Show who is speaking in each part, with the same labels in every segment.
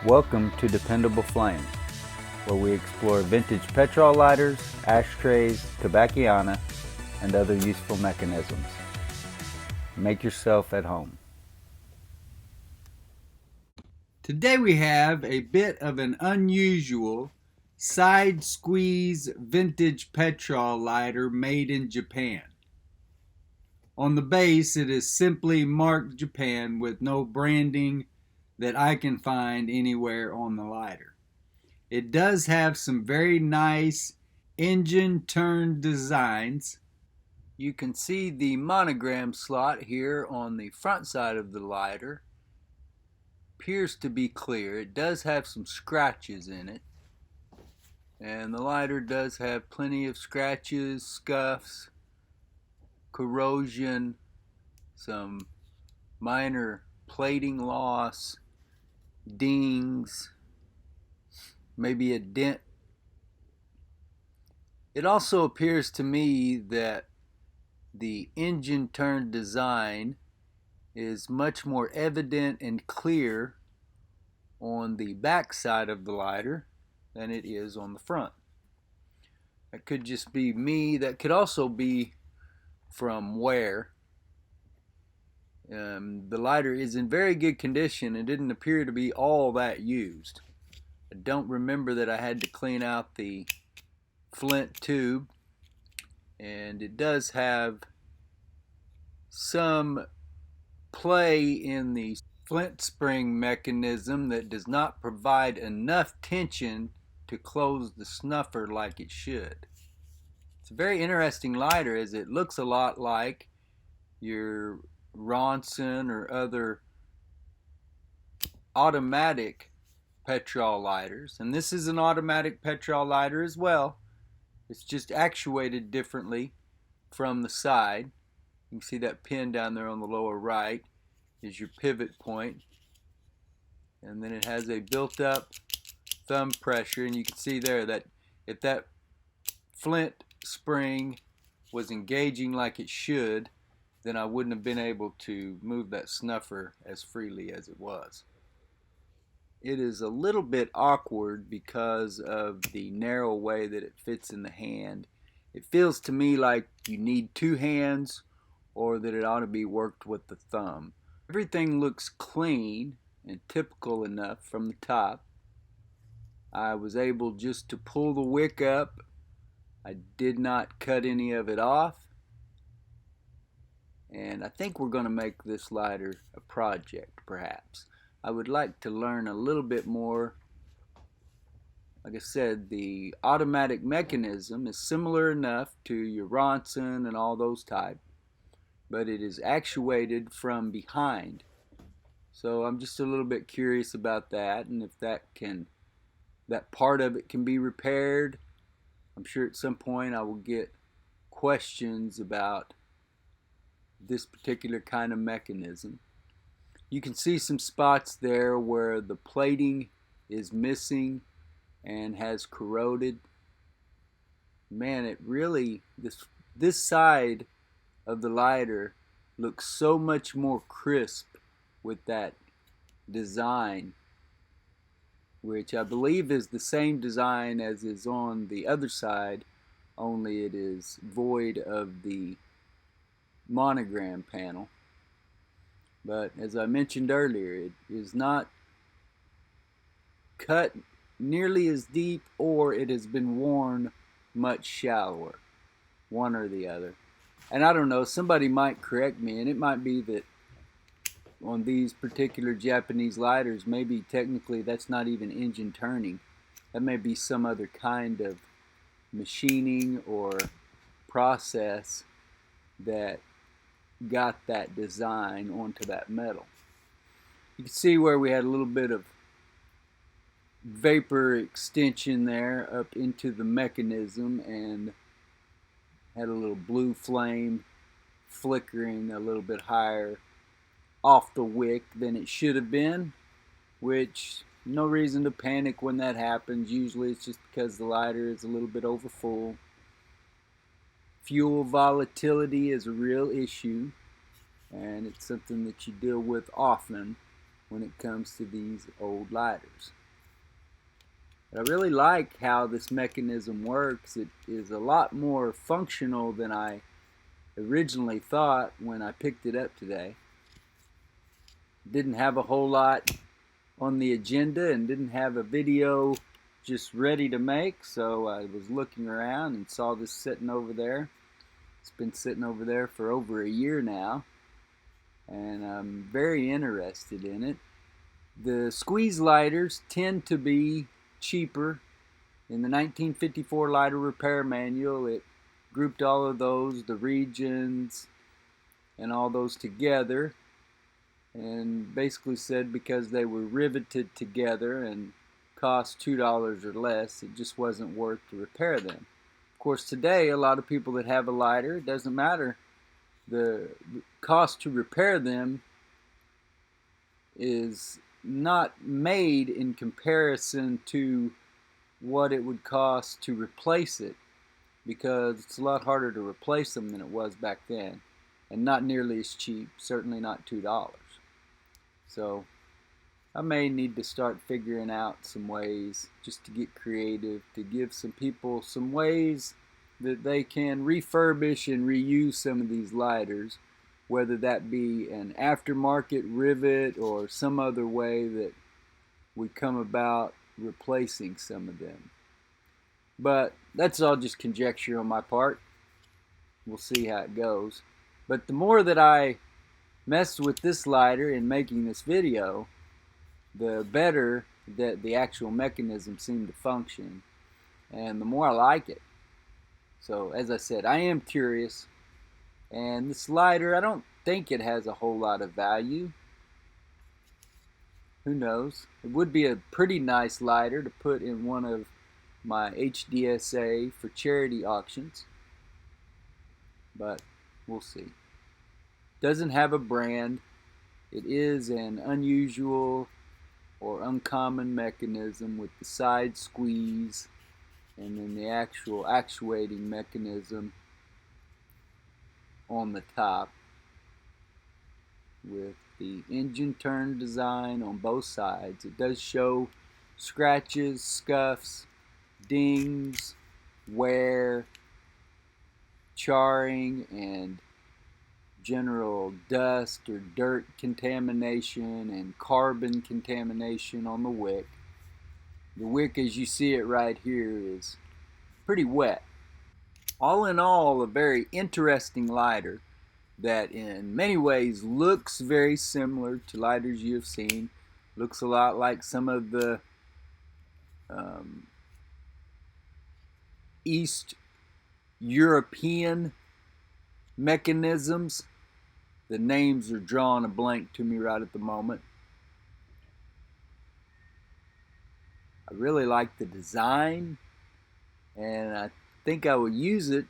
Speaker 1: Welcome to Dependable Flame, where we explore vintage petrol lighters, ashtrays, tobacciana, and other useful mechanisms. Make yourself at home.
Speaker 2: Today we have a bit of an unusual side squeeze vintage petrol lighter made in Japan. On the base it is simply marked Japan with no branding that I can find anywhere on the lighter. It does have some very nice engine turned designs. You can see the monogram slot here on the front side of the lighter. Appears to be clear. It does have some scratches in it, and the lighter does have plenty of scratches, scuffs, corrosion, some minor plating loss, dings, maybe a dent. It also appears to me that the engine turned design is much more evident and clear on the back side of the lighter than it is on the front. That could just be me. That could also be from wear. The lighter is in very good condition and didn't appear to be all that used. I don't remember that I had to clean out the flint tube, and it does have some play in the flint spring mechanism that does not provide enough tension to close the snuffer like it should. It's a very interesting lighter, as it looks a lot like your Ronson or other automatic petrol lighters, and this is an automatic petrol lighter as well. It's just actuated differently from the side. You can see that pin down there on the lower right is your pivot point, and then it has a built-up thumb pressure, and you can see there that if that flint spring was engaging like it should, then I wouldn't have been able to move that snuffer as freely as it was. It is a little bit awkward because of the narrow way that it fits in the hand. It feels to me like you need two hands, or that it ought to be worked with the thumb. Everything looks clean and typical enough from the top. I was able just to pull the wick up. I did not cut any of it off. And I think we're going to make this lighter a project, perhaps. I would like to learn a little bit more. Like I said, the automatic mechanism is similar enough to your Ronson and all those type, but it is actuated from behind. So I'm just a little bit curious about that, and if that part of it can be repaired. I'm sure at some point I will get questions about this particular kind of mechanism. You can see some spots there where the plating is missing and has corroded. Man, it really, this side of the lighter looks so much more crisp with that design, which I believe is the same design as is on the other side, only it is void of the monogram panel. But as I mentioned earlier, it is not cut nearly as deep, or it has been worn much shallower, one or the other. And I don't know, somebody might correct me, and it might be that on these particular Japanese lighters, maybe technically that's not even engine turning. That may be some other kind of machining or process that got that design onto that metal. You can see where we had a little bit of vapor extension there up into the mechanism, and had a little blue flame flickering a little bit higher off the wick than it should have been, which no reason to panic when that happens. Usually it's just because the lighter is a little bit over full. Fuel volatility is a real issue, and it's something that you deal with often when it comes to these old lighters. But I really like how this mechanism works. It is a lot more functional than I originally thought when I picked it up today. Didn't have a whole lot on the agenda and didn't have a video just ready to make, so I was looking around and saw this sitting over there. It's been sitting over there for over a year now, and I'm very interested in it. The squeeze lighters tend to be cheaper. In the 1954 lighter repair manual, it grouped all of those, the regions, and all those together, and basically said because they were riveted together and cost $2 or less, it just wasn't worth to repair them. Of course, today, a lot of people that have a lighter, it doesn't matter. The cost to repair them is not made in comparison to what it would cost to replace it, because it's a lot harder to replace them than it was back then, and not nearly as cheap, certainly not $2. So I may need to start figuring out some ways just to get creative, to give some people some ways that they can refurbish and reuse some of these lighters, whether that be an aftermarket rivet or some other way that we come about replacing some of them. But that's all just conjecture on my part. We'll see how it goes. But the more that I messed with this lighter in making this video, the better that the actual mechanism seemed to function, and the more I like it. So as I said, I am curious, and this lighter, I don't think it has a whole lot of value. Who knows? It would be a pretty nice lighter to put in one of my HDSA for charity auctions, but we'll see. Doesn't have a brand. It is an unusual or uncommon mechanism with the side squeeze and then the actual actuating mechanism on the top, with the engine turn design on both sides. It does show scratches, scuffs, dings, wear, charring, and general dust or dirt contamination and carbon contamination on the wick. The wick, as you see it right here, is pretty wet. All in all, a very interesting lighter that in many ways looks very similar to lighters you have seen. Looks a lot like some of the East European mechanisms. The names are drawing a blank to me right at the moment. I really like the design, and I think I will use it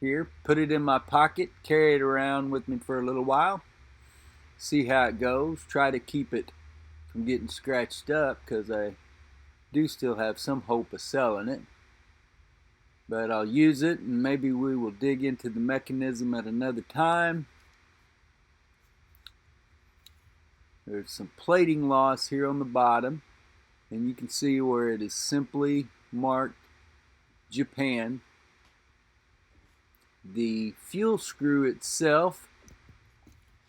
Speaker 2: here, put it in my pocket, carry it around with me for a little while, see how it goes, try to keep it from getting scratched up, because I do still have some hope of selling it. But I'll use it, and maybe we will dig into the mechanism at another time. There's some plating loss here on the bottom, and you can see where it is simply marked Japan. The fuel screw itself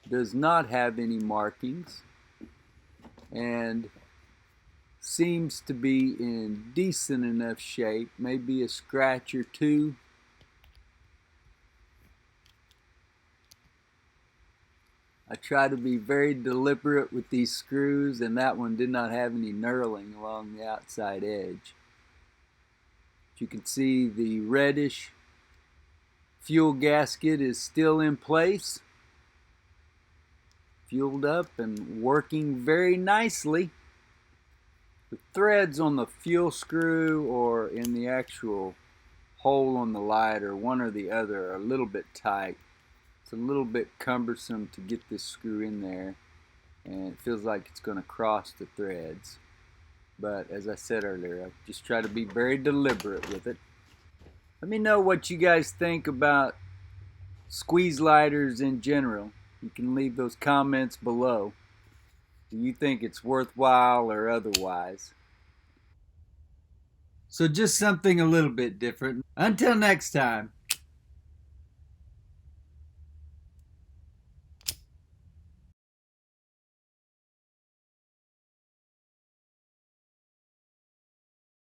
Speaker 2: does not have any markings and seems to be in decent enough shape, maybe a scratch or two. I try to be very deliberate with these screws, and that one did not have any knurling along the outside edge. You can see the reddish fuel gasket is still in place, fueled up and working very nicely. The threads on the fuel screw or in the actual hole on the lighter, one or the other, are a little bit tight. It's a little bit cumbersome to get this screw in there, and it feels like it's going to cross the threads. But as I said earlier, I just try to be very deliberate with it. Let me know what you guys think about squeeze lighters in general. You can leave those comments below. Do you think it's worthwhile or otherwise? So just something a little bit different. Until next time.